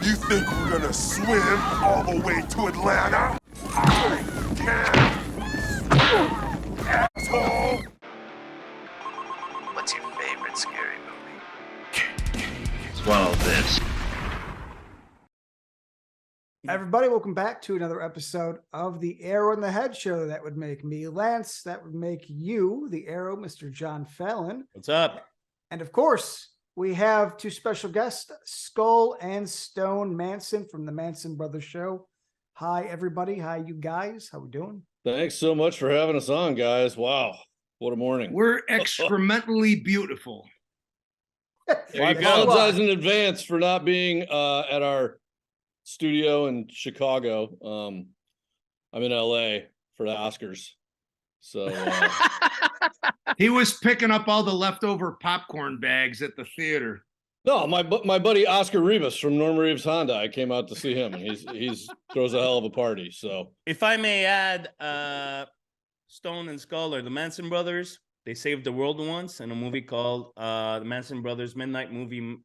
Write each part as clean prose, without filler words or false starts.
You think we're gonna swim all the way to Atlanta? I can't! Asshole! What's your favorite scary movie? Swallow this. Everybody, welcome back to another episode of the Arrow in the Head show. That would make me Lance. That would make you the Arrow, Mr. John Fallon. What's up? And of course, we have two special guests, Skull and Stone Manson from the Manson Brothers show. Hi, everybody. Hi, you guys. How we doing? Thanks so much for having us on, guys. Wow, what a morning. We're excrementally beautiful. I apologize in advance for not being at our studio in Chicago. I'm in LA for the Oscars. So He was picking up all the leftover popcorn bags at the theater. no, my buddy Oscar Rivas from Norm Reeves Honda. I came out to see him, and he's throws a hell of a party. So If I may add, Stone and Skull are the Manson Brothers. They saved the world once in a movie called the Manson Brothers Midnight Movie.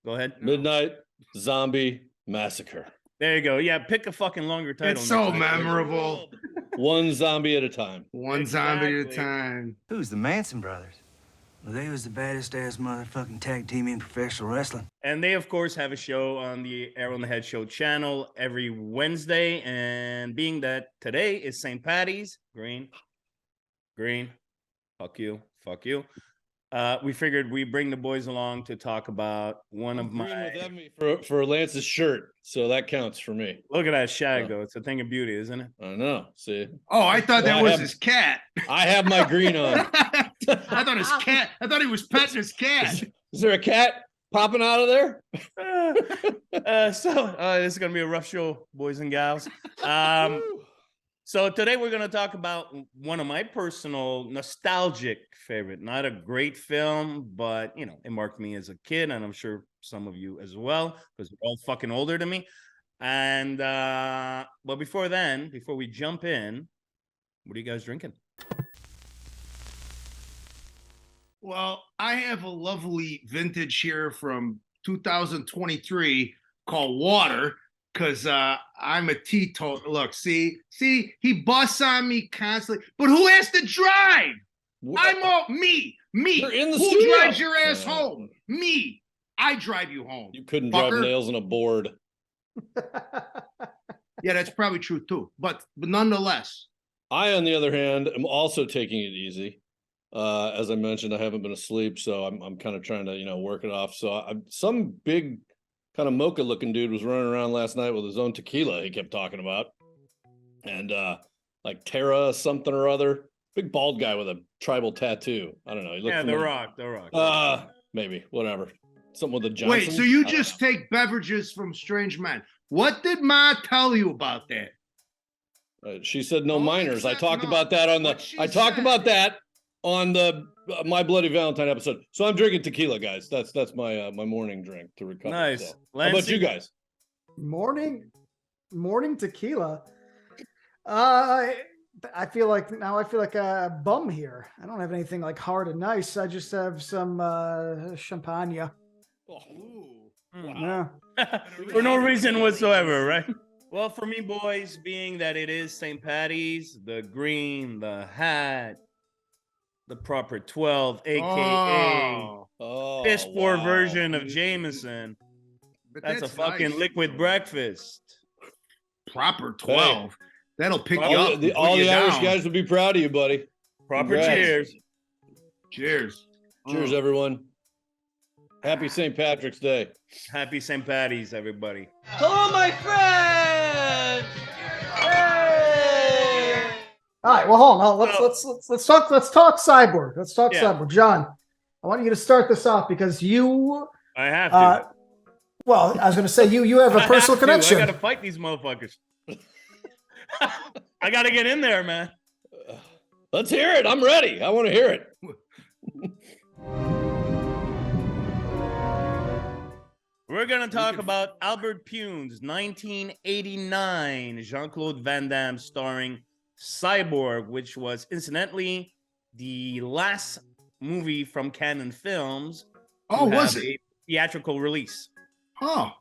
Go ahead. Midnight Zombie Massacre. There you go. Yeah, pick a fucking longer title. It's so next time. memorable. One zombie at a time. One zombie at a Exactly. time. Who's the Manson Brothers? Well, they was the baddest ass motherfucking tag team in professional wrestling. And they, of course, have a show on the Arrow in the Head show channel every Wednesday. And being that today is St. Patty's, green, fuck you. We figured we bring the boys along to talk about one of Green my. with envy for Lance's shirt, so that counts for me. Look at that shag, Yeah. though. It's a thing of beauty, isn't it? I know. See, Oh, I thought that I was have- his cat. I have my green on. I thought he was petting his cat. Is there a cat popping out of there? This is gonna be a rough show, boys and gals. So today we're gonna talk about one of my personal nostalgic favorite. Not a great film, but it marked me as a kid, and I'm sure some of you as well, because you're all fucking older than me. And but before we jump in, what are you guys drinking? Well, I have a lovely vintage here from 2023 called Water, because I'm a teetotaler. Look, see, he busts on me constantly. But who has to drive? I'm all me. You're in the Who studio. drives your ass home? Me. I drive you home. You couldn't Fucker. drive nails in a board. Yeah, that's probably true too. But nonetheless, I, on the other hand, am also taking it easy. As I mentioned, I haven't been asleep, so I'm kind of trying to work it off. So some big kind of mocha looking dude was running around last night with his own tequila he kept talking about, and like Terra something or other, big bald guy with a tribal tattoo. I don't know. He looked Yeah, The familiar. Rock. Maybe whatever. Something with a Johnson. wait, so you I don't just know. take beverages from strange men. What did Ma tell you about that? She said no Oh, minors. I exactly. talked No, about that on the. what she I talked said. about that on the My Bloody Valentine episode. So I'm drinking tequila, guys. That's my my morning drink to recover. Nice. So. How about you guys? Morning tequila. I feel like a bum here. I don't have anything like hard and nice. I just have some champagne. Yeah. For no reason whatsoever, right? Well, for me, boys, being that it is St. Patty's, the green, the hat, the proper 12, aka Oh, piss poor wow. version of Jameson. But That's a fucking nice. liquid breakfast. Proper 12. That'll pick you All up. the, and put all you the Irish down. guys would be proud of you, buddy. Proper Congrats. cheers. Cheers. Cheers, everyone. Happy St. Patrick's Day. Happy St. Patty's, everybody. Hello, my friends! Hey! All right. Well, hold on. Let's talk Cyborg. Let's talk Yeah. Cyborg. John, I want you to start this off because you. I have to. Well, I was going to say you have a I personal have to. connection. I gotta fight these motherfuckers. I gotta get in there, man. Let's hear it. I'm ready. I want to hear it. We're going to talk about Albert Pyun's 1989 Jean-Claude Van Damme starring Cyborg, which was incidentally the last movie from Canon Films. Oh, to was have it? a theatrical release. Oh,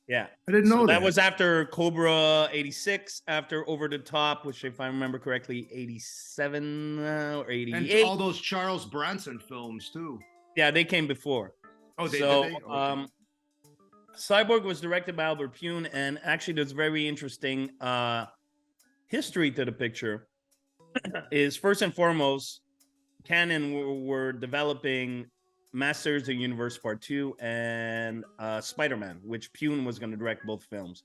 Yeah. I didn't know That was after Cobra 86, after Over the Top, which if I remember correctly, 87 or 88. And all those Charles Bronson films too. Yeah, they came before. Oh, did they? Okay. Cyborg was directed by Albert Pyun, and actually there's very interesting history to the picture. Is first and foremost, Canon were developing Masters of the Universe Part 2 and Spider-Man, which Pyun was going to direct both films.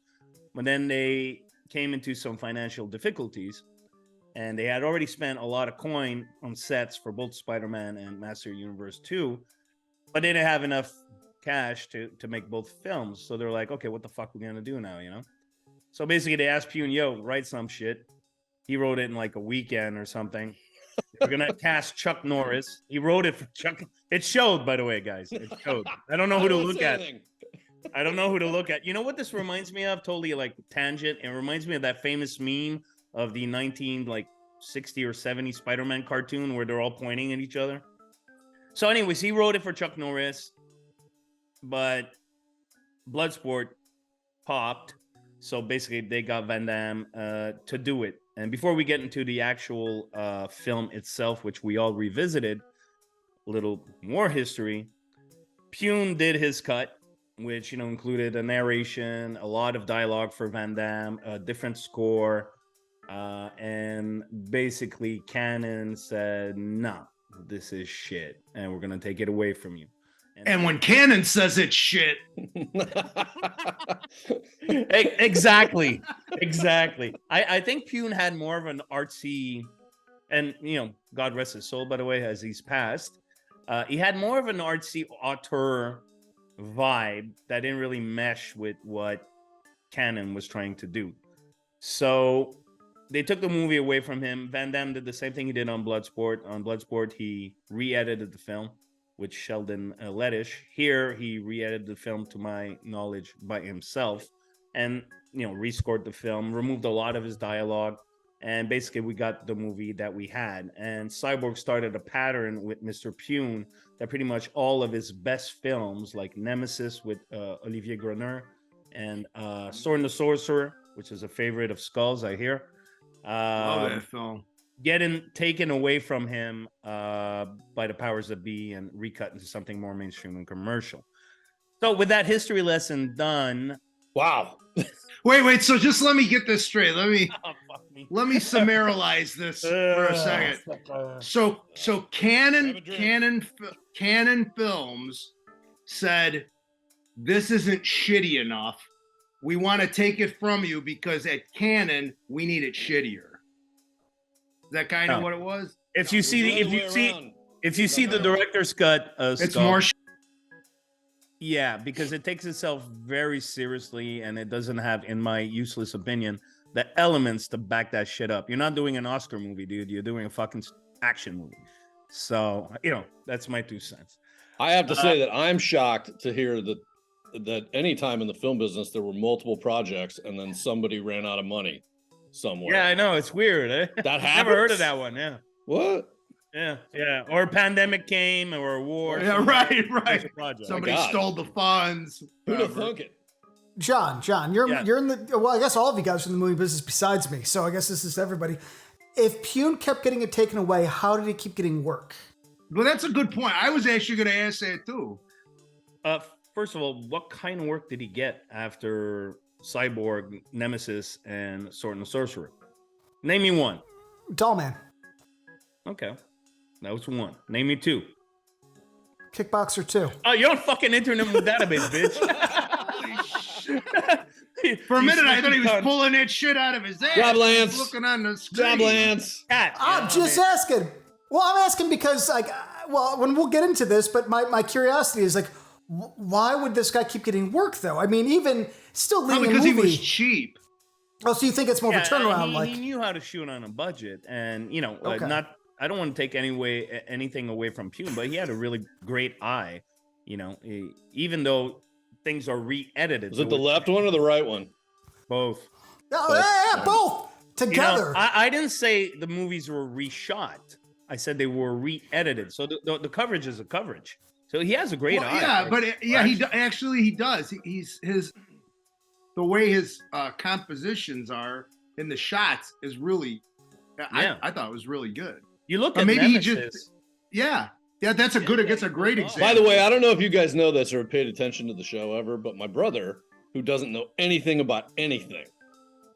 But then they came into some financial difficulties, and they had already spent a lot of coin on sets for both Spider-Man and Master of the Universe 2, but they didn't have enough cash to make both films. So they're like, okay, what the fuck are we going to do now, you know? So basically they asked Pyun, yo, write some shit. He wrote it in like a weekend or something. We're gonna cast Chuck Norris. He wrote it for Chuck. It showed, by the way, guys. It showed. I don't know who to look at. I don't know who to look at. You know what this reminds me of? Totally like tangent. It reminds me of that famous meme of the 1960 or 70 Spider-Man cartoon where they're all pointing at each other. So, anyways, he wrote it for Chuck Norris, but Bloodsport popped. So basically, they got Van Damme to do it. And before we get into the actual film itself, which we all revisited, a little more history, Pyun did his cut, which, you know, included a narration, a lot of dialogue for Van Damme, a different score, and basically Canon said, "No, this is shit, and we're gonna take it away from you." And when Canon says it's shit. Exactly. I think Pyun had more of an artsy, and, you know, God rest his soul, by the way, as he's passed. He had more of an artsy auteur vibe that didn't really mesh with what Canon was trying to do. So they took the movie away from him. Van Damme did the same thing he did on Bloodsport. On Bloodsport, he re-edited the film with Sheldon Lettish. Here, he re-edited the film, to my knowledge, by himself, and, you know, rescored the film, removed a lot of his dialogue, and basically we got the movie that we had. And Cyborg started a pattern with Mr. Pyun that pretty much all of his best films, like Nemesis with Olivier Greneur, and Sword and the Sorcerer, which is a favorite of Skulls, I hear. Love that film. Getting taken away from him by the powers that be and recut into something more mainstream and commercial. So with that history lesson done, wow. Wait. So just let me get this straight. Let me summarize this for a second. So Canon Films said, this isn't shitty enough. We want to take it from you because at Canon we need it shittier. Is that kind of what it was? If you see the director's cut, it's more. Yeah, because it takes itself very seriously, and it doesn't have, in my useless opinion, the elements to back that shit up. You're not doing an Oscar movie, dude. You're doing a fucking action movie. So, you know, that's my 2 cents. I have to say that I'm shocked to hear that any time in the film business there were multiple projects and then somebody ran out of money somewhere. Yeah, I know, it's weird. Eh? That happens. Never heard of that one. Yeah. What? Yeah. Or a pandemic came, or a war. Yeah, right. Somebody God. Stole the funds. Who'd have thunk it? John, you're in the, well, I guess all of you guys are in the movie business besides me. So I guess this is everybody. If Pyun kept getting it taken away, how did he keep getting work? Well, that's a good point. I was actually going to ask that too. First of all, what kind of work did he get after Cyborg, Nemesis, and Sword and the Sorcerer? Name me one. Dollman. Okay. That was one. Name me 2. Kickboxer 2. Oh, you're on fucking internet database, bitch. For a minute, I thought he was pulling that shit out of his ass. Job, Lance. Looking on the screen. Job, Lance. I'm just asking. Well, I'm asking because, like, well, when we'll get into this, but my curiosity is, like, why would this guy keep getting work, though? I mean, even still leaving because a movie. he was cheap. Oh, so you think it's more of a turnaround? He knew how to shoot on a budget, and, you know, I don't want to take anything away from Pyun, but he had a really great eye. You know, even though things are re-edited. Was it the left one or the right one? Both. Oh, yeah, both together. You know, I didn't say the movies were reshot. I said they were re-edited. So the coverage is a coverage. So he has a great eye. Yeah, but he does. He's the way his compositions are in the shots is really. I thought it was really good. You look at maybe Nemesis. That's a great example. By the way, I don't know if you guys know this or have paid attention to the show ever, but my brother, who doesn't know anything about anything,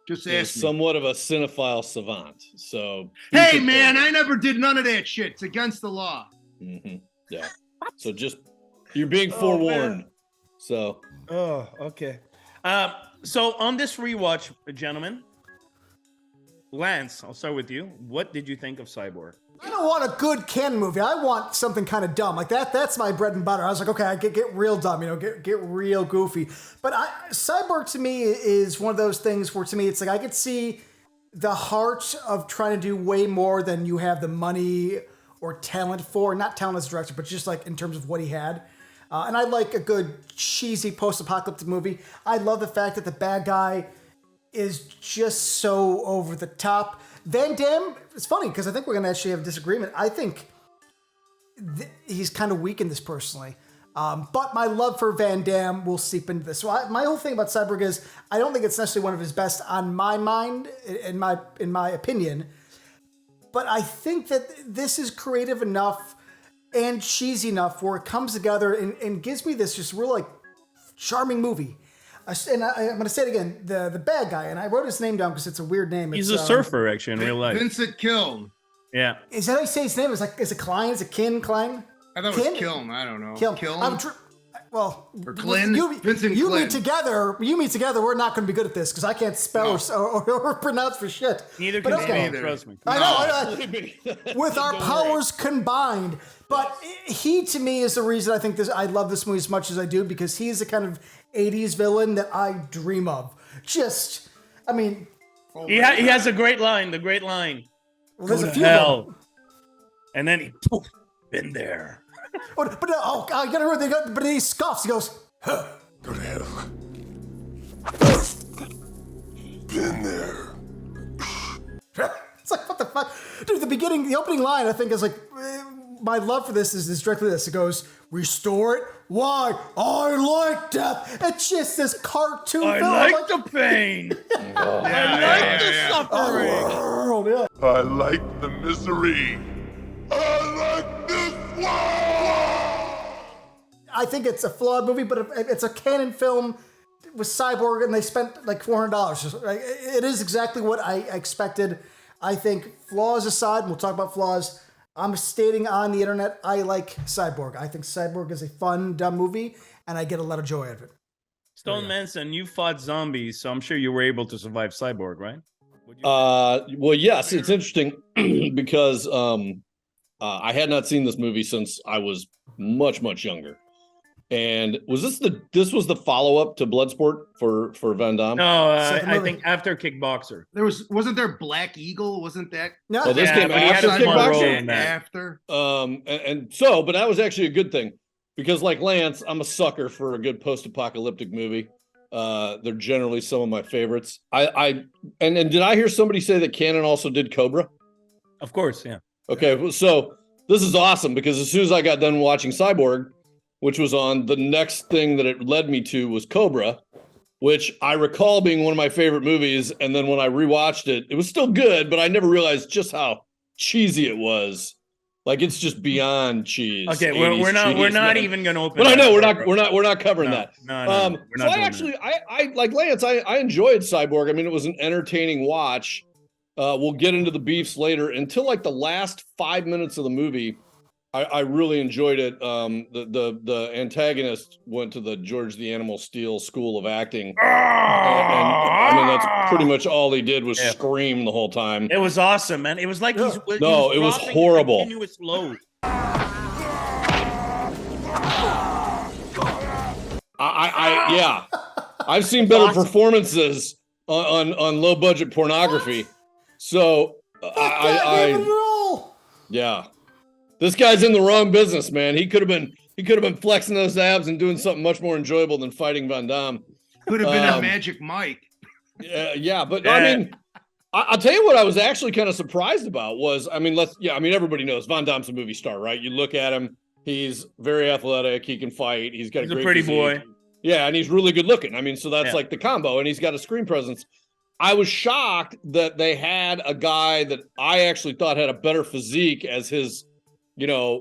just is somewhat of a cinephile savant. So, hey man, I never did none of that shit. It's against the law. Mm-hmm. Yeah. So just you're being forewarned. So. Oh, okay. So on this rewatch, gentlemen, Lance, I'll start with you. What did you think of Cyborg? I don't want a good Ken movie. I want something kind of dumb like that. That's my bread and butter. I was like, okay, I get real dumb, get real goofy. But Cyborg to me is one of those things where to me it's like I could see the heart of trying to do way more than you have the money or talent for. Not talent as a director, but just like in terms of what he had. And I like a good cheesy post-apocalyptic movie. I love the fact that the bad guy is just so over the top. Van Damme, it's funny because I think we're going to actually have a disagreement. I think he's kind of weak in this personally. But my love for Van Damme will seep into this. So my whole thing about Cyborg is I don't think it's necessarily one of his best on my mind, in my opinion. But I think that this is creative enough and cheesy enough where it comes together and gives me this just real like charming movie. And I'm going to say it again, the bad guy, and I wrote his name down because it's a weird name. He's a surfer, actually, in real life. Vincent Kiln. Yeah. Is that how you say his name? Is it Klein? Is it Klein? I thought it was Kiln. I don't know. Kiln? Or Glyn? Vincent you Glyn. meet together, we're not going to be good at this because I can't spell or pronounce for shit. Neither can okay. me, trust me. I know. With our powers combined. But he, to me, is the reason I think I love this movie as much as I do because he's the kind of 80s villain that I dream of. He has a great line, the great line. Well, there's Go a to few hell. And then he, been there. But I gotta remember, but he scoffs, he goes, huh. Go to hell. Been there. It's like, what the fuck? Dude, the opening line, I think, is like, my love for this is directly this. It goes, restore it? Why? I like death. It's just this cartoon film. I like the pain. I like the suffering. I like the misery. I like this world. I think it's a flawed movie, but it's a canon film with Cyborg, and they spent like $400. It is exactly what I expected. I think, flaws aside, and we'll talk about flaws, I'm stating on the internet, I like Cyborg. I think Cyborg is a fun, dumb movie, and I get a lot of joy out of it. Stone Manson, you fought zombies, so I'm sure you were able to survive Cyborg, right? Well, yes, it's interesting because I had not seen this movie since I was much, much younger. And was this was the follow-up to Bloodsport for Van Damme? No, I think after Kickboxer. Wasn't there Black Eagle? Wasn't that? No, Oh, this came but he had after a small role Kickboxer? in that. After. But that was actually a good thing because, like Lance, I'm a sucker for a good post-apocalyptic movie. They're generally some of my favorites. And did I hear somebody say that Cannon also did Cobra? Of course, yeah. Okay, so this is awesome because as soon as I got done watching Cyborg, which was on, the next thing that it led me to was Cobra, which I recall being one of my favorite movies. And then when I rewatched it, it was still good, but I never realized just how cheesy it was. Like, it's just beyond cheese. Okay, we're not even going to open. But I know we're not covering that. No, so I like Lance. I enjoyed Cyborg. I mean, it was an entertaining watch. We'll get into the beefs later. Until like the last 5 minutes of the movie, I really enjoyed it. The antagonist went to the George the Animal Steel School of Acting, and I mean that's pretty much all he did was scream the whole time. It was awesome, man. It was like it was horrible. Continuous load. I've seen better performances on low budget pornography. So yeah. This guy's in the wrong business, man. He could have been flexing those abs and doing something much more enjoyable than fighting Van Damme. Could have been a Magic Mike. But I mean, I'll tell you what I was actually kind of surprised about was, everybody knows Van Damme's a movie star, right? You look at him, He's very athletic. He can fight. He's got He's a great pretty physique. boy. Yeah, and he's really good looking. I mean, so that's Yeah. like the combo, and he's got a screen presence. I was shocked that they had a guy that I actually thought had a better physique as his,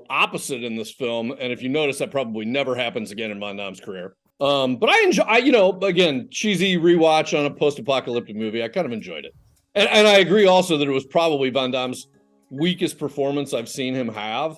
opposite in this film. And if you notice, that probably never happens again in Van Damme's career. But I enjoy, again, cheesy rewatch on a post-apocalyptic movie. I kind of enjoyed it. And I agree also that it was probably Van Damme's weakest performance I've seen him have.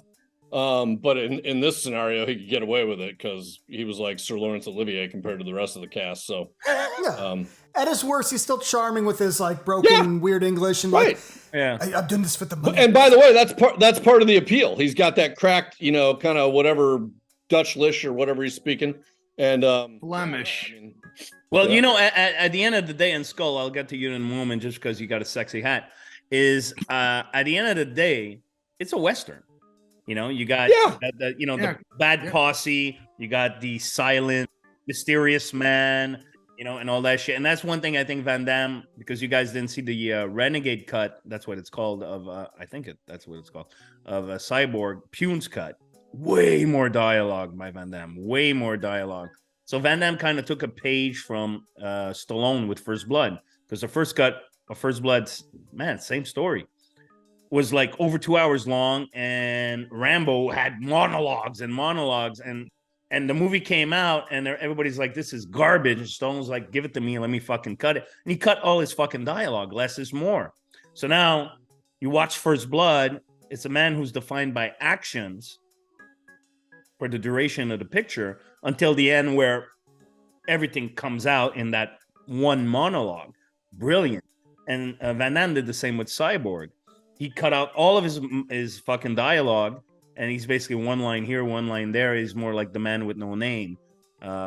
But in this scenario, he could get away with it because he was like Sir Laurence Olivier compared to the rest of the cast. So, yeah. At his worst, he's still charming with his like broken, weird English and like, yeah, I'm doing this for the money. And by the way, that's part of the appeal. He's got that cracked, kind of whatever Dutchlish or whatever he's speaking, and Flemish. At the end of the day, in Skull, I'll get to you in a moment, just because you got a sexy hat. Is at the end of the day, it's a Western. You got the bad posse, you got the silent, mysterious man, and all that shit. And that's one thing I think Van Damme, because you guys didn't see the Renegade cut, that's what it's called, of that's what it's called, of Cyborg, Pyun's cut. Way more dialogue by Van Damme, way more dialogue. So Van Damme kind of took a page from Stallone with First Blood, because the first cut of First Blood's, same story. Was like over 2 hours long, and Rambo had monologues, and the movie came out, and everybody's like, this is garbage. And Stone was like, give it to me, let me fucking cut it. And he cut all his fucking dialogue. Less is more. So now you watch First Blood, it's a man who's defined by actions for the duration of the picture until the end, where everything comes out in that one monologue. Brilliant. And Van Damme did the same with Cyborg. He cut out all of his fucking dialogue, and he's basically one line here, one line there. He's more like the man with no name,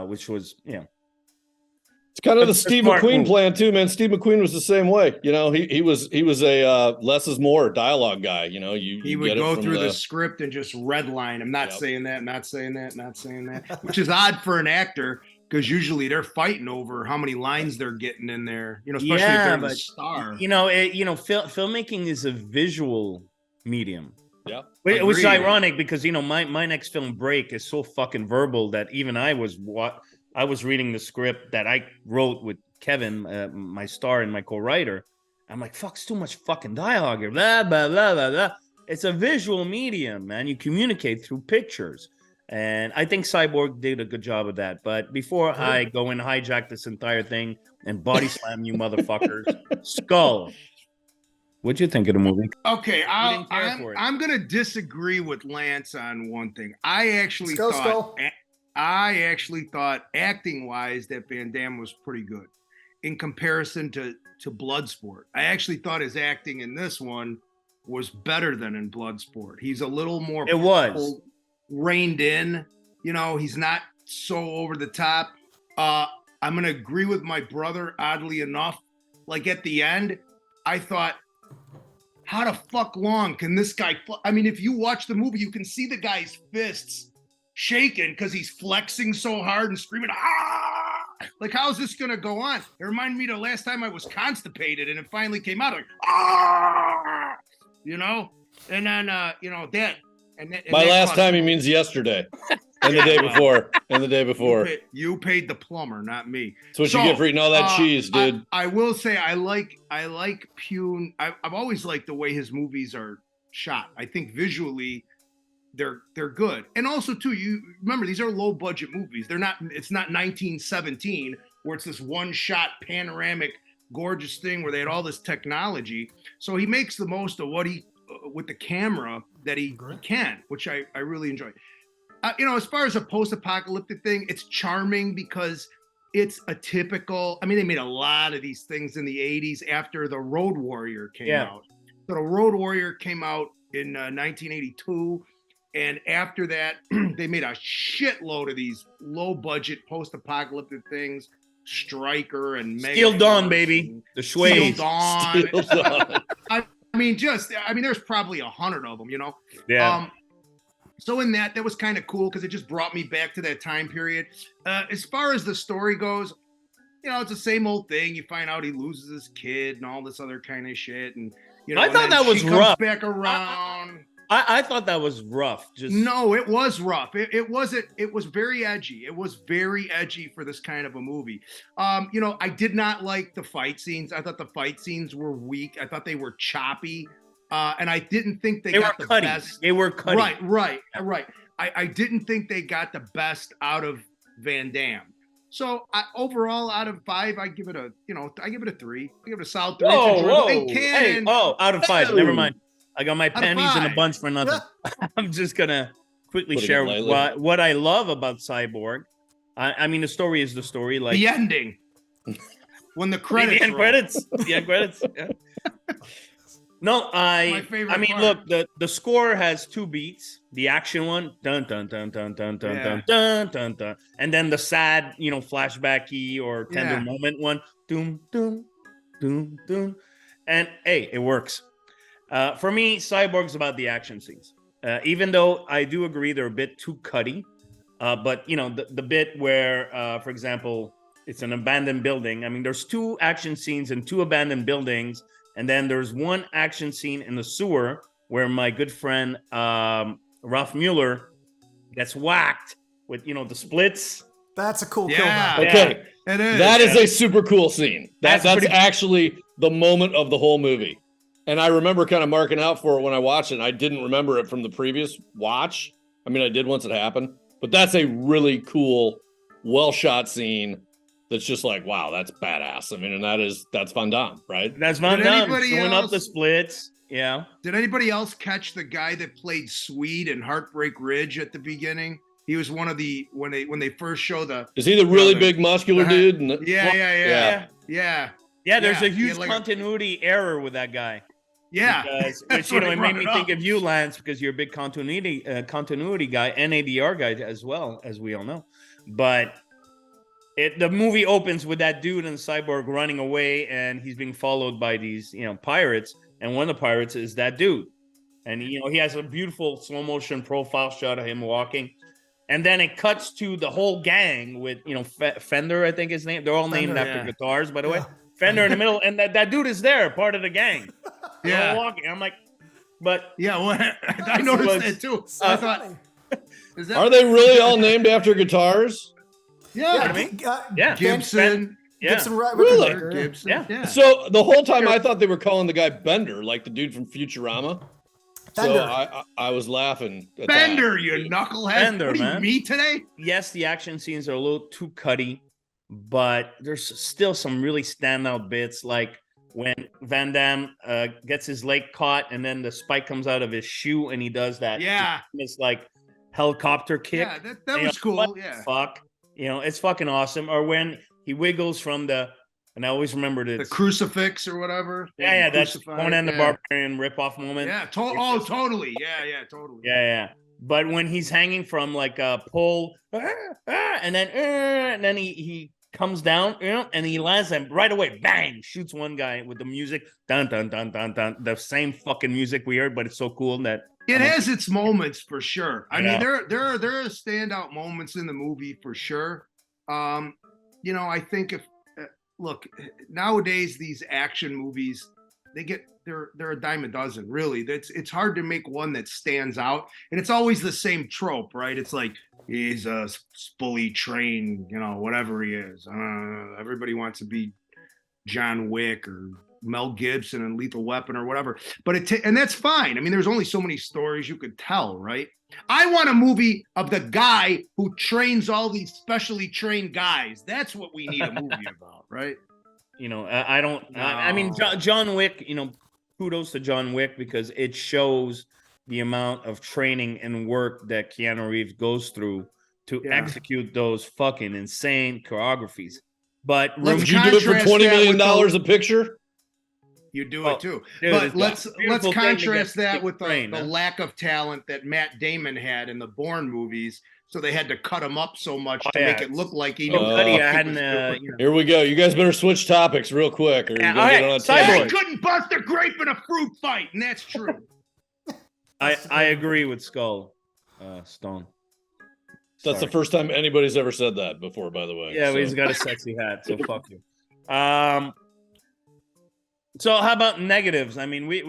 which was, It's kind of the Steve McQueen plan too, man. Steve McQueen was the same way. He was a less is more dialogue guy. He would go through the script and just redline. I'm not saying that, not saying that, not saying that, which is odd for an actor. Because usually they're fighting over how many lines they're getting in there, especially if they're the star. Filmmaking is a visual medium. Yeah, which is ironic because my next film, Break, is so fucking verbal that even I was reading the script that I wrote with Kevin, my star and my co-writer. I'm like, fuck, it's too much fucking dialogue here. Blah blah blah blah blah. It's a visual medium, man. You communicate through pictures. And I think Cyborg did a good job of that. But before I go and hijack this entire thing and body slam you motherfuckers, Skull, what'd you think of the movie? Okay, I'm going to disagree with Lance on one thing. I actually thought acting-wise that Van Damme was pretty good in comparison to Bloodsport. I actually thought his acting in this one was better than in Bloodsport. He's a little more... It was. Reined in, he's not so over the top. I'm gonna agree with my brother, oddly enough. Like at the end, I thought, how the fuck long can this guy if you watch the movie, you can see the guy's fists shaking because he's flexing so hard and screaming, ah! Like, how's this gonna go on? It reminded me of the last time I was constipated and it finally came out, like, ah! And then that. My last time, he means yesterday, and the day before, and the day before. You paid the plumber, not me. That's what you get for eating all that cheese, dude. I will say I like Pyun. I've always liked the way his movies are shot. I think visually they're good, and also too, you remember these are low budget movies. They're not. It's not 1917 where it's this one shot panoramic gorgeous thing where they had all this technology. So he makes the most of what he with the camera that he can, which I really enjoy. As far as a post-apocalyptic thing, it's charming because it's a typical, they made a lot of these things in the 80s after The Road Warrior came out. So The Road Warrior came out in 1982. And after that, they made a shitload of these low-budget post-apocalyptic things. Striker and Steel Dawn, baby. The Schwades. Steel Dawn. There's probably 100 of them, Yeah. So in that was kind of cool because it just brought me back to that time period. As far as the story goes, it's the same old thing. You find out he loses his kid and all this other kind of shit, and I thought that was rough. Back around. I thought that was rough. Just No, it was rough. It wasn't. It was very edgy. It was very edgy for this kind of a movie. I did not like the fight scenes. I thought the fight scenes were weak. I thought they were choppy, and I didn't think they got were the cutting. best. They were cutting. Right. I didn't think they got the best out of Van Damme. So overall, out of 5, I give it a 3. I give it a solid 3. Whoa. Hey, out of 5. Never mind. I got my Out of pennies in a 5. bunch for nothing. I'm just gonna quickly Putting share it lightly. what I love about Cyborg. I mean, the story is the story. Like the ending. When the the credits end roll. credits. The end credits. Yeah. No, My favorite I mean, part. look, the score has 2 beats. The action one, dun dun dun dun dun dun Yeah. dun dun dun dun, and then the sad, flashbacky or tender Yeah. moment one, doom doom doom doom, and hey, it works. For me, Cyborg's about the action scenes. Even though I do agree they're a bit too cutty, but the bit where, for example, it's an abandoned building. I mean, there's 2 action scenes in 2 abandoned buildings. And then there's 1 action scene in the sewer where my good friend Ralph Mueller gets whacked with the splits. That's a cool Yeah. kill. Okay, It is. that is a super cool scene. That's pretty- actually the moment of the whole movie. And I remember kind of marking out for it when I watched it. And I didn't remember it from the previous watch. I mean, I did once it happened, but that's a really cool, well shot scene. That's just like, wow, that's badass. I mean, and that's Van Damme, right? That's Van Did Damme anybody doing up else- the splits. Yeah. Did anybody else catch the guy that played Swede in Heartbreak Ridge at the beginning? He was one of the when they first show the Is he the really the- big muscular the- dude? And yeah. Yeah, there's Yeah, a huge yeah, like a- continuity error with that guy. Yeah. Because, That's which, what I it made brought me it think up. of you, Lance, because you're a big continuity guy, NADR guy as well, as we all know. But the movie opens with that dude and Cyborg running away, and he's being followed by these, pirates. And one of the pirates is that dude. And, he has a beautiful slow motion profile shot of him walking. And then it cuts to the whole gang with, Fender, I think his name. They're all named Fender, after yeah. guitars, by the way. Yeah. Fender in the middle. And that dude is there, part of the gang. They're all Yeah. walking. I'm like, but Yeah, well, I noticed that too. So I thought, funny. is that are they really all named after guitars? Yeah, Yeah. Gibson, Yeah. Gibson Rickenbacker, Really? yeah. Gibson. Yeah. So the whole time I thought they were calling the guy Bender, like the dude from Futurama. So Fender. I was laughing. At Bender, that. you knucklehead. Bender, what are man. you, me today? Yes, the action scenes are a little too cutty, but there's still some really standout bits, like when Van Damme gets his leg caught and then the spike comes out of his shoe and he does that. Yeah. It's like helicopter kick. Yeah, that And was cool. what the Yeah. Fuck. It's fucking awesome. Or when he wiggles from and I always remember The this. crucifix or whatever. Yeah, that's Crucified, Conan the yeah. Barbarian ripoff moment. Yeah, totally. Yeah, totally. Yeah. But when he's hanging from like a pole, and then he comes down, and he lands and right away, bang, shoots one guy with the music, dun dun dun dun dun, the same fucking music we heard, but it's so cool that It has its moments for sure. I Yeah. mean, there are standout moments in the movie for sure. I think if look nowadays these action movies, they're a dime a dozen. Really, it's hard to make one that stands out, and it's always the same trope, right? It's like he's a fully trained, whatever he is. Everybody wants to be John Wick or Mel Gibson and Lethal Weapon or whatever, but and that's fine. I mean, there's only so many stories you could tell, right? I want a movie of the guy who trains all these specially trained guys. That's what we need a movie about, right? I don't. I mean, No. John Wick. Kudos to John Wick because it shows the amount of training and work that Keanu Reeves goes through to Yeah. execute those fucking insane choreographies. But Let's Would you do it for contrast $20 that million with a picture? You do Oh, it too. dude, But it's let's a beautiful thing to contrast get that with the trained, huh? lack of talent that Matt Damon had in the Bourne movies. So they had to cut him up so much Oh, to yeah. make it look like he Oh, knew. Cuddy, what I he hadn't. was doing. Here we go. You guys better switch topics real quick, or you're Yeah, gonna all get right, on a Cyborg. I tangent. couldn't bust a grape in a fruit fight, and that's true. I agree with Skull Stone. That's the Sorry. first time anybody's ever said that before, by the way. Yeah, so. but he's got a sexy hat, so fuck you. So how about negatives? I mean, we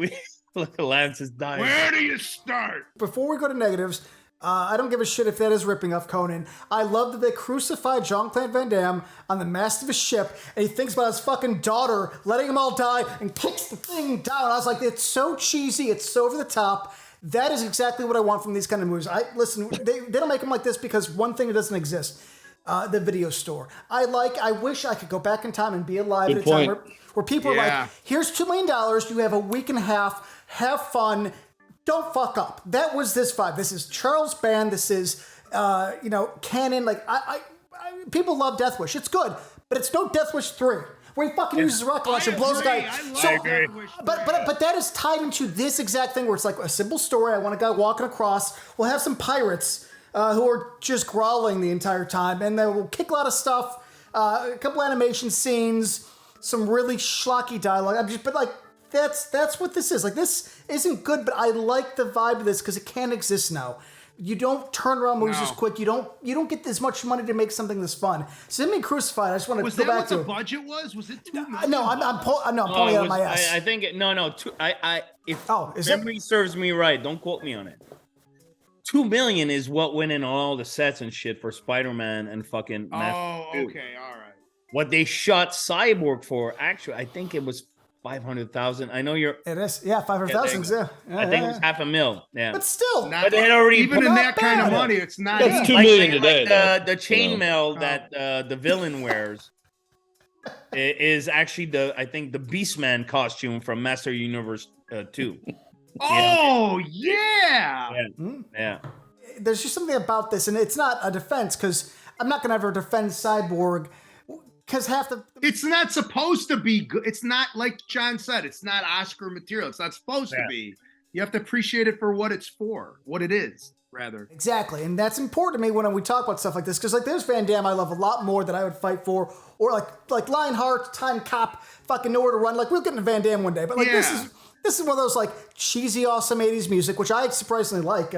Look, Lance is dying. Where do you start? Before we go to negatives, I don't give a shit if that is ripping off Conan. I love that they crucified Jean-Claude Van Damme on the mast of a ship, and he thinks about his fucking daughter, letting them all die, and kicks the thing down. I was like, it's so cheesy, it's so over the top. That is exactly what I want from these kind of movies. Listen, they don't make them like this because one thing that doesn't exist, the video store. I wish I could go back in time and be alive at a time where people are like, here's $2 million, you have a week and a half, have fun, don't fuck up. That was this vibe. This is Charles Band. This is, canon. Like, people love Death Wish. It's good, but it's no Death Wish 3, where he fucking uses a rocket launcher and blows a guy. I agree. But that is tied into this exact thing where it's like a simple story. I want a guy walking across. We'll have some pirates who are just growling the entire time, and they will kick a lot of stuff. A couple animation scenes, some really schlocky dialogue. That's what this is. Like, this isn't good, but I like the vibe of this because it can't exist now. You don't turn around movies as quick. You don't get this much money to make something this fun. So being crucified, I just want to go back to. Was that what the budget was? Was it $2 million? No, I'm pulling it out of my ass. I think if is memory serves me right, don't quote me on it. $2 million is what went in on all the sets and shit for Spider-Man and fucking. Okay, all right. What they shot Cyborg for, actually, I think it was 500,000. I know you're. It is, yeah, 500,000. Yeah, I think it was $500,000. Yeah, but still, but they had already even in that kind of money, it's not. That's $2 million today. The chainmail that the villain wears is actually I think the Beastman costume from Master Universe 2. Oh yeah. There's just something about this, and it's not a defense because I'm not gonna ever defend Cyborg. Because it's not supposed to be good. It's not, like John said, it's not Oscar material. It's not supposed to be. You have to appreciate it for what it's for, what it is, rather. Exactly, and that's important to me when we talk about stuff like this. Because like there's Van Damme I love a lot more that I would fight for, or like Lionheart, Time Cop, fucking Nowhere to Run. Like we'll get into Van Damme one day, but like this is one of those like cheesy, awesome '80s music, which I surprisingly like.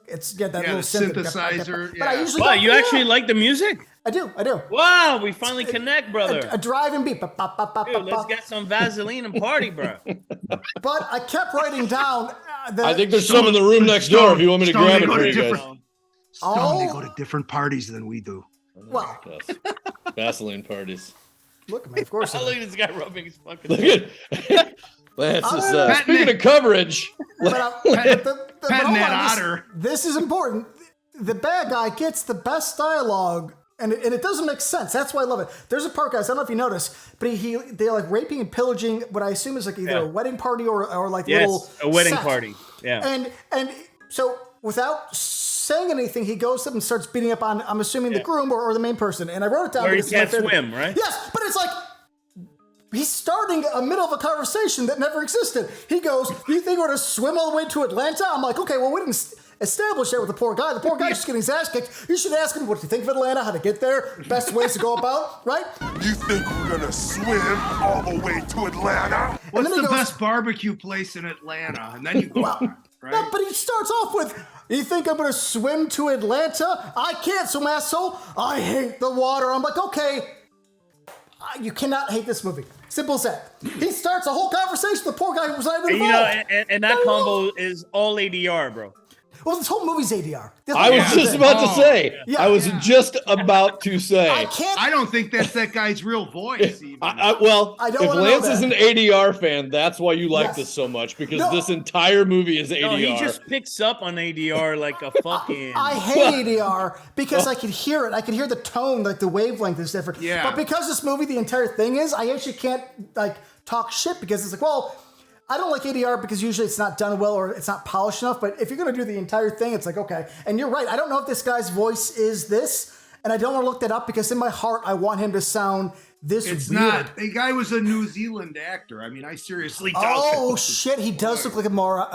It's that little synthesizer. But I usually you actually like the music? I do. Wow, we finally connect, brother. A driving beat. Dude, let's get some Vaseline and party, bro. But I kept writing down. I think there's some in the room next door if you want me to grab it for you guys. They go to different parties than we do. Well, yes. Vaseline parties. Look at me, of course. Look at this guy rubbing his fucking. Look at Lance is speaking of coverage. This is important. The bad guy gets the best dialogue, and it doesn't make sense. That's why I love it. There's a part, guys. I don't know if you noticed, but they're like raping and pillaging what I assume is like either a wedding party or like little a wedding set. party. Yeah. And so without saying anything, he goes up and starts beating up on, I'm assuming, the groom or the main person. And I wrote it down. Where he can't swim, right? Yes, but it's like, he's starting a middle of a conversation that never existed. He goes, you think we're going to swim all the way to Atlanta? I'm like, okay, well, we didn't establish that with the poor guy. The poor guy's just getting his ass kicked. You should ask him what you think of Atlanta, how to get there, best ways to go about, right? You think we're going to swim all the way to Atlanta? What's the best barbecue place in Atlanta? And then you go on, right? No, but he starts off with, you think I'm going to swim to Atlanta? I can't swim, asshole. I hate the water. I'm like, okay, you cannot hate this movie. Simple as that. He starts a whole conversation. The poor guy was not even involved. And that combo is all ADR, bro. Well, this whole movie's ADR. I was just about to say. I was just about to say. I don't think that's that guy's real voice. Even. If Lance is an ADR fan, that's why you like this so much, because this entire movie is ADR. No, he just picks up on ADR like a fucking. I hate ADR because I could hear it. I could hear the tone, like the wavelength is different. Yeah. But because this movie, the entire thing is, I actually can't like talk shit because it's like, well, I don't like ADR because usually it's not done well or it's not polished enough. But if you're going to do the entire thing, it's like, okay. And you're right. I don't know if this guy's voice is this. And I don't want to look that up because in my heart, I want him to sound this weird. It's not. The guy was a New Zealand actor. I mean, I seriously doubt Oh, shit. He does look like a more...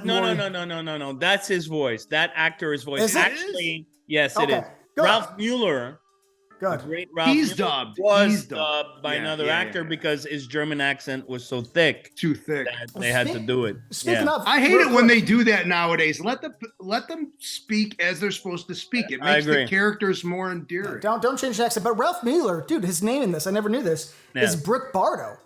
No. That's his voice. That actor is voice. Is Actually, yes, Okay. it is. Good. Ralph Mueller. Good. Great Ralph He's Mueller dubbed. was dubbed by another actor because his German accent was so thick. Too thick. That they had to do it. Speaking of... I hate it when they do that nowadays. Let them speak as they're supposed to speak. It makes the characters more endearing. Don't change the accent. But Ralph Mueller, dude, his name in this, I never knew this, is Brick Bardo.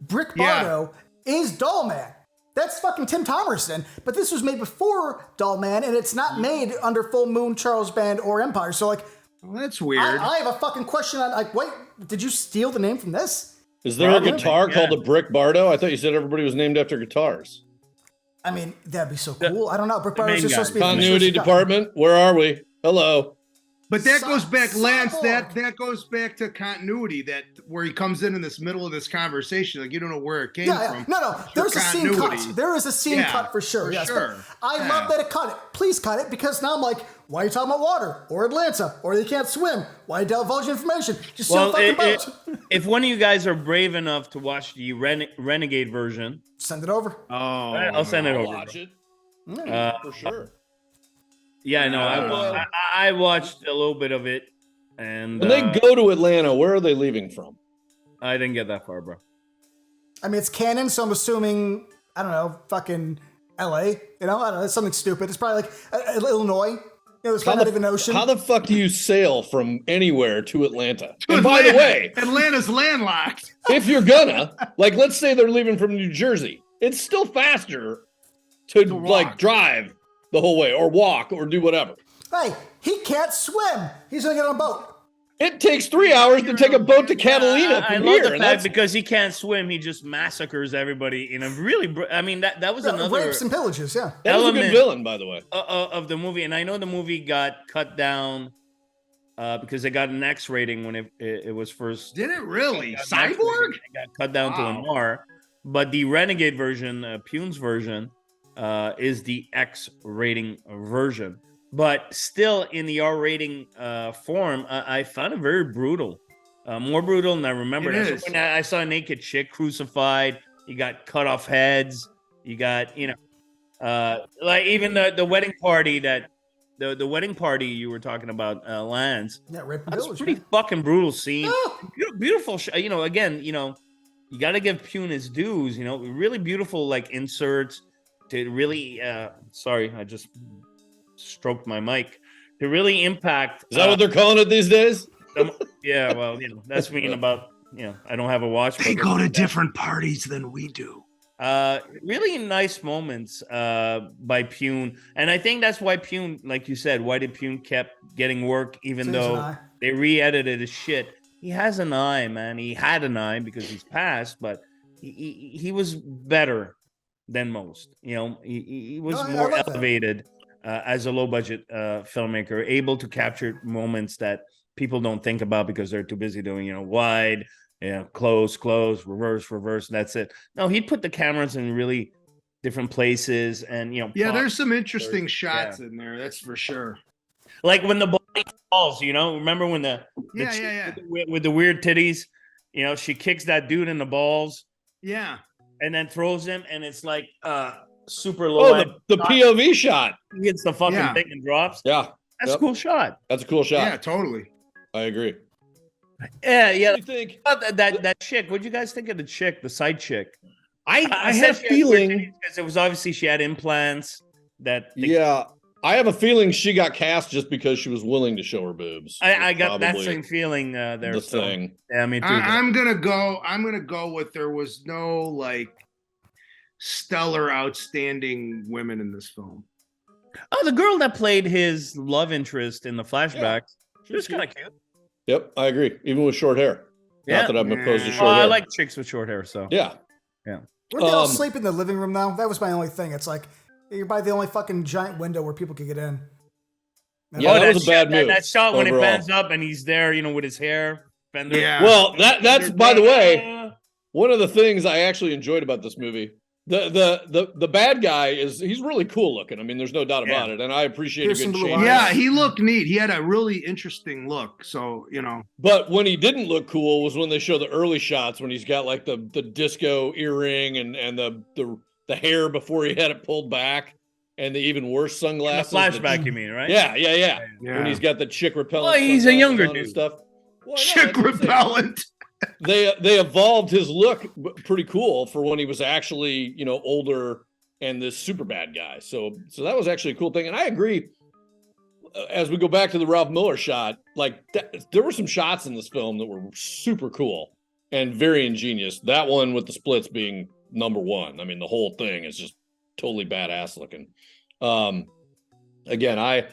Brick Bardo is Dollman. That's fucking Tim Thomerson, but this was made before Dull Man, and it's not made under Full Moon, Charles Band, or Empire. So, like, well, that's weird. I have a fucking question on, like, wait, did you steal the name from this? Is there a guitar called a Brick Bardo? I thought you said everybody was named after guitars. I mean, that'd be so cool. I don't know. Brick Bardo is just supposed to be continuity department. Where are we? Hello. But that goes back, Lance. That goes back to continuity. That where he comes in this middle of this conversation, like you don't know where it came from. No. There's a scene cut. There is a scene cut for sure. Yes, sure. I love that it cut it. Please cut it because now I'm like, why are you talking about water or Atlanta or they can't swim? Why divulge information? Just so fucking boat. If one of you guys are brave enough to watch the Renegade version, send it over. Oh, I'll send it over. Watch it. For sure. Yeah, no, I watched a little bit of it, and when they go to Atlanta, where are they leaving from? I didn't get that far, bro. I mean, it's canon, so I'm assuming I don't know, fucking L.A. You know, I don't know, it's something stupid. It's probably like Illinois. You know, there's not even an ocean. How the fuck do you sail from anywhere to Atlanta? And by the way, Atlanta's landlocked. If you're gonna, like, let's say they're leaving from New Jersey, it's still faster to like drive the whole way or walk or do whatever. Hey, he can't swim. He's gonna get on a boat. It takes 3 hours to take a boat to Catalina from I love here. the fact because he can't swim, he just massacres everybody in a really. I mean, that was another rapes and pillages. Yeah, that was a good villain, by the way, of the movie. And I know the movie got cut down because it got an X rating when it was first. Did it really? Cyborg? It got cut down to an R, but the Renegade version, Pyun's version, is the X rating version. But still, in the R rating form, I found it very brutal, more brutal than I remember. When I saw a naked chick crucified. You got cut off heads. You got like even the wedding party that the wedding party you were talking about, Lance. Yeah, that's a pretty fucking brutal scene. Beautiful, again, you got to give Pyun his dues. Really beautiful like inserts to really. Sorry, I just stroked my mic to really impact. Is that what they're calling it these days? Yeah, well, that's mean about I don't have a watch. They go to different parties than we do. Really nice moments by Pyun, and I think that's why Pyun, like you said, why did Pyun kept getting work even though they re-edited his shit. He has an eye, man. He had an eye because he's passed, but he was better than most. He was more elevated. As a low-budget filmmaker, able to capture moments that people don't think about because they're too busy doing, wide, close, reverse, and that's it. No, he'd put the cameras in really different places, and yeah, there's some interesting shots in there. That's for sure. Like when the body falls, remember when the with the weird titties, she kicks that dude in the balls, and then throws him, and it's like super low. Oh, the POV shot. He hits the fucking thing and drops. Yeah. That's a cool shot. That's a cool shot. Yeah, totally. I agree. Yeah. What do you think? That chick, what'd you guys think of the chick, the side chick? I had a feeling. Because it was obviously she had implants I have a feeling she got cast just because she was willing to show her boobs. I got that same feeling there. The thing. Yeah, me too. I'm gonna go with there was no like stellar, outstanding women in this film. Oh, the girl that played his love interest in the flashbacks, she was kind of cute. Yep, I agree. Even with short hair. Yeah. Not that I'm opposed to short hair. I like chicks with short hair, so. Yeah. Wouldn't they all sleep in the living room now? That was my only thing. It's like, you're by the only fucking giant window where people could get in. Yeah, that was a bad move. That shot when it pans up and he's there, with his hair. Fender. Yeah. Well, that's, by the way, one of the things I actually enjoyed about this movie. The bad guy he's really cool looking. I mean, there's no doubt about it, and I appreciate a good change. Yeah, he looked neat. He had a really interesting look. So But when he didn't look cool was when they show the early shots when he's got like the disco earring and the hair before he had it pulled back, and the even worse sunglasses. The flashback, you mean, right? Yeah. When he's got the chick repellent. Well, he's a younger dude. Stuff. Well, chick repellent. They evolved his look pretty cool for when he was actually older and this super bad guy. So that was actually a cool thing. And I agree. As we go back to the Ralph Miller shot, like there were some shots in this film that were super cool and very ingenious. That one with the splits being number one. I mean, the whole thing is just totally badass looking. Again,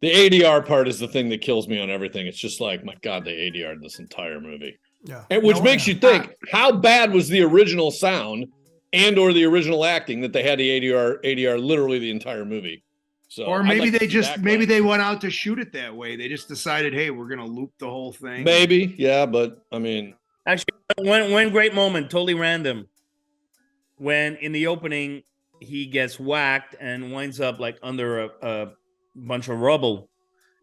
the ADR part is the thing that kills me on everything. It's just like, my God, they ADR'd this entire movie. Yeah. And which makes you think, how bad was the original sound and or the original acting that they had the ADR literally the entire movie. So or maybe maybe they went out to shoot it that way. They just decided, hey, we're gonna loop the whole thing. Maybe, yeah, but I mean, actually, one great moment, totally random, when in the opening he gets whacked and winds up like under a bunch of rubble,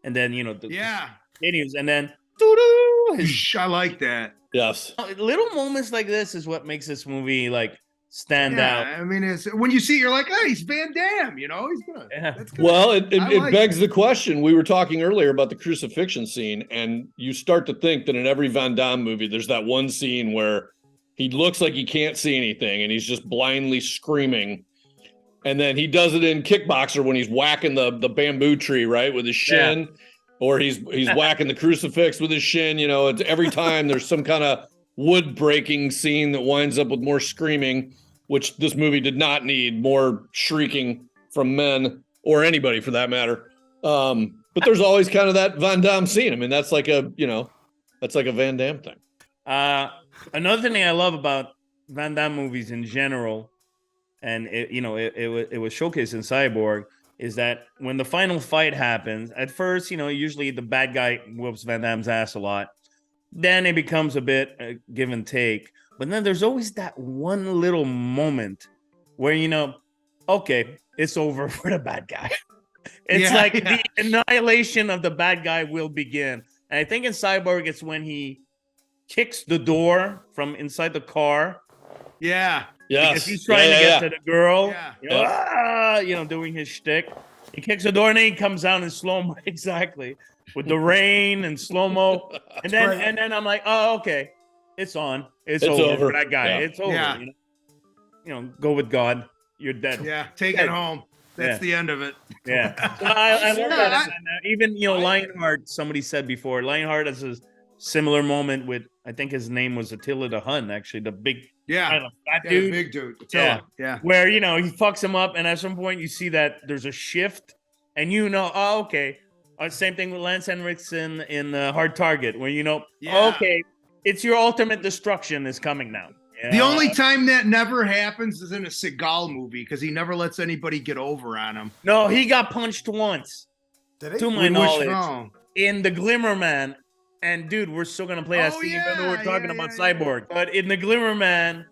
and then continues, and then I like that. Yes, little moments like this is what makes this movie like stand out. I mean, it's when you see it, you're like, hey, he's Van Damme, he's good. Yeah. That's good. Well, it begs the question. We were talking earlier about the crucifixion scene, and you start to think that in every Van Damme movie, there's that one scene where he looks like he can't see anything, and he's just blindly screaming. And then he does it in Kickboxer when he's whacking the bamboo tree, right, with his shin, or he's whacking the crucifix with his shin. It's every time there's some kind of wood breaking scene that winds up with more screaming, which this movie did not need, more shrieking from men or anybody for that matter. But there's always kind of that Van Damme scene. I mean, that's like a Van Damme thing. Another thing I love about Van Damme movies in general, and it was showcased in Cyborg, is that when the final fight happens, at first, usually the bad guy whoops Van Damme's ass a lot. Then it becomes a bit give and take. But then there's always that one little moment where, okay, it's over for the bad guy. It's the annihilation of the bad guy will begin. And I think in Cyborg, it's when he kicks the door from inside the car. Yeah. Yes. Because he's trying to get to the girl, Yeah. Doing his shtick. He kicks the door and then he comes down in slow-mo, exactly, with the rain and slow-mo. And then I'm like, oh, okay, it's on. It's over for that guy. Yeah. It's over. Yeah. Go with God. You're dead. Yeah, take it home. That's the end of it. Yeah. So I love that. Even, Lionheart, somebody said before, Lionheart has a similar moment with, I think his name was Attila the Hun, actually, the big kind of fat dude. Big dude. Attila. Yeah. Where, he fucks him up, and at some point you see that there's a shift, and oh, okay. Same thing with Lance Henriksen in Hard Target, where okay, it's your ultimate destruction is coming now. The only time that never happens is in a Seagal movie because he never lets anybody get over on him. No, he got punched once. Did he? To my knowledge. In The Glimmer Man. And dude, we're still gonna play that scene even though we're talking about Cyborg. But in The Glimmer Man,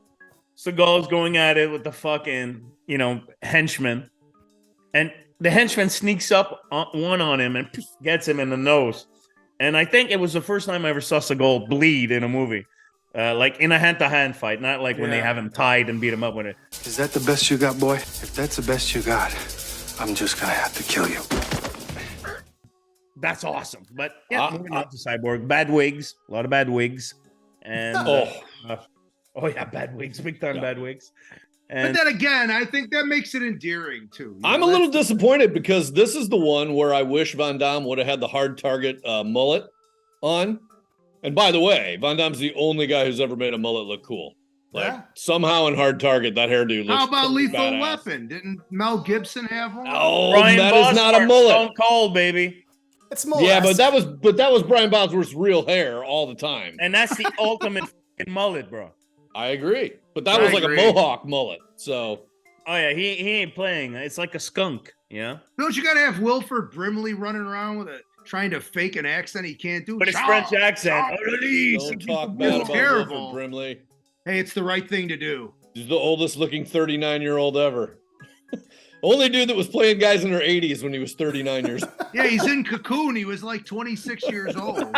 Seagal's going at it with the fucking, henchman. And the henchman sneaks up on him and gets him in the nose. And I think it was the first time I ever saw Seagal bleed in a movie. Like in a hand-to-hand fight, not like when they have him tied and beat him up with it. Is that the best you got, boy? If that's the best you got, I'm just gonna have to kill you. That's awesome. But moving on to Cyborg. Bad wigs. A lot of bad wigs. And bad wigs. Big time bad wigs. And but then again, I think that makes it endearing too. I'm a little disappointed because this is the one where I wish Van Damme would have had the Hard Target mullet on. And by the way, Van Damme's the only guy who's ever made a mullet look cool. Like somehow in Hard Target, that hairdo looks. How about Lethal badass. Weapon? Didn't Mel Gibson have one? Oh, Brian that is not a mullet. Stone Cold, baby. It's mullet. Yeah, but that was Brian Bosworth's real hair all the time. And that's the ultimate fucking mullet, bro. I agree, but that was like a mohawk mullet. So. Oh yeah, he ain't playing. It's like a skunk, Don't you gotta have Wilford Brimley running around with it, trying to fake an accent he can't do? But it's French accent. Don't talk bad about Wilford Brimley. Hey, it's the right thing to do. He's the oldest looking 39-year-old ever. Only dude that was playing guys in their 80s when he was 39 years old. Yeah, he's in Cocoon. He was like 26 years old.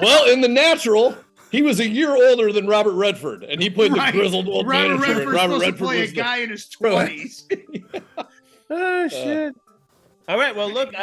Well, in The Natural, he was a year older than Robert Redford, and he played the grizzled old manager. Robert Redford was play a guy in his 20s. Oh, shit. All right, well, look,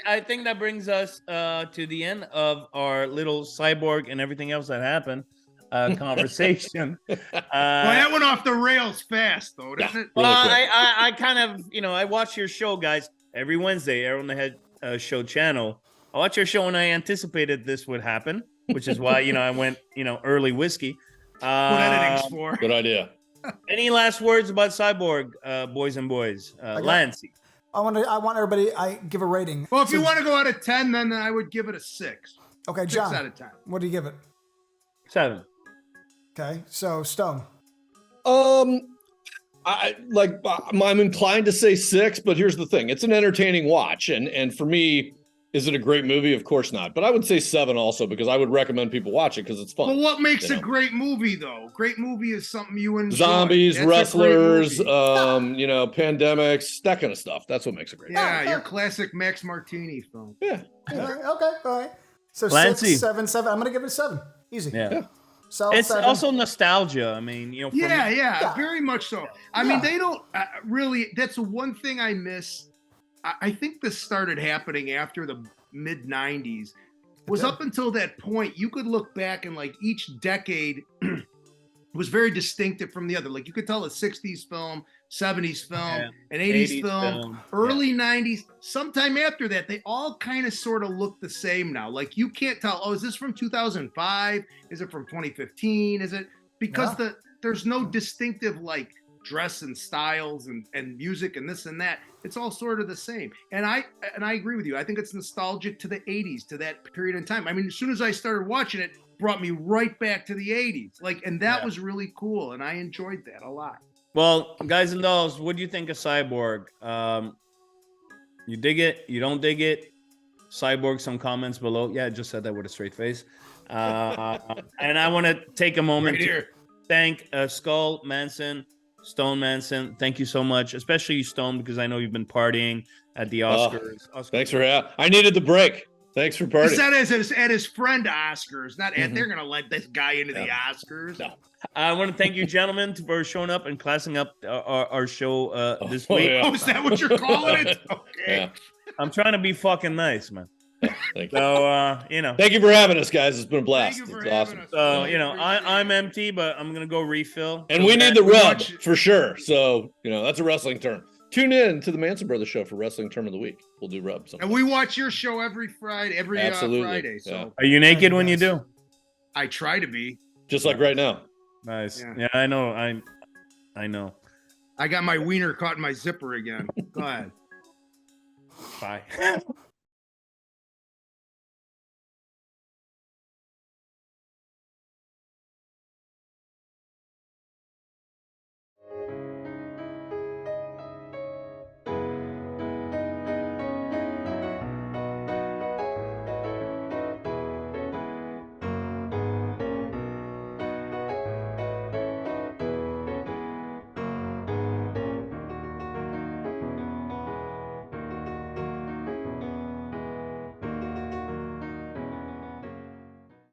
I think that brings us to the end of our little Cyborg and everything else that happened conversation. Well, that went off the rails fast, though, didn't it? Well, I kind of, I watch your show, guys, every Wednesday, Air on the Head show channel. I watch your show and I anticipated this would happen, which is why, I went, early whiskey. What editing's for. Good idea. Any last words about Cyborg, boys and boys? Lancey. I want everybody. I give a rating. Well, if you want to go out of 10, then I would give it a 6. Okay, 6 John. out of 10. What do you give it? 7. Okay, so Stone. I'm inclined to say 6, but here's the thing: it's an entertaining watch, and for me, is it a great movie? Of course not. But I would say 7 also, because I would recommend people watch it because it's fun. But what makes a great movie, though? Great movie is something you enjoy. Zombies, That's wrestlers, pandemics, that kind of stuff. That's what makes it great. Yeah, your classic Max Martini film. Yeah. Okay, all right. So Lancey. 6, 7, 7. I'm gonna give it a 7. Easy. Yeah. Solid It's 7. also nostalgia. I mean, from, Yeah, very much so. I mean, they don't really. That's one thing I miss. I think this started happening after the mid 90s. Was up until that point, you could look back and like each decade was very distinctive from the other. Like you could tell a 60s film, 70s film, an 80s film, early 90s. Sometime after that, they all kind of sort of look the same now. Like you can't tell, is this from 2005? Is it from 2015? Is it because there's no distinctive like dress and styles and music and this and that. It's all sort of the same. And I agree with you. I think it's nostalgic to the 80s, to that period in time. I mean, as soon as I started watching it, brought me right back to the 80s. And that was really cool. And I enjoyed that a lot. Well, guys and dolls, what do you think of Cyborg? You dig it? You don't dig it? Cyborg, some comments below. Yeah, I just said that with a straight face. And I want to take a moment to thank Skull Manson, Stone Manson. Thank you so much, especially you, Stone, because I know you've been partying at the Oscars. Thanks for I needed the break. Thanks for partying. He said at his friend Oscars, not at they're gonna let this guy into the Oscars. No. I want to thank you, gentlemen, for showing up and classing up our show this week. Yeah. Oh, is that what you're calling it? Okay. Yeah. I'm trying to be fucking nice, man. Thank you. So, Thank you for having us, guys. It's been a blast. Thank you for It's having awesome. us. So, I'm empty, but I'm going to go refill. And we need the rub for sure. So, that's a wrestling term. Tune in to the Manson Brothers show for Wrestling Term of the Week. We'll do rub sometime. And we watch your show every Friday, Friday. So Yeah. Are you naked when you do? I try to be. Just like right now. Nice. Yeah, I know. I know. I got my wiener caught in my zipper again. Go ahead. Bye.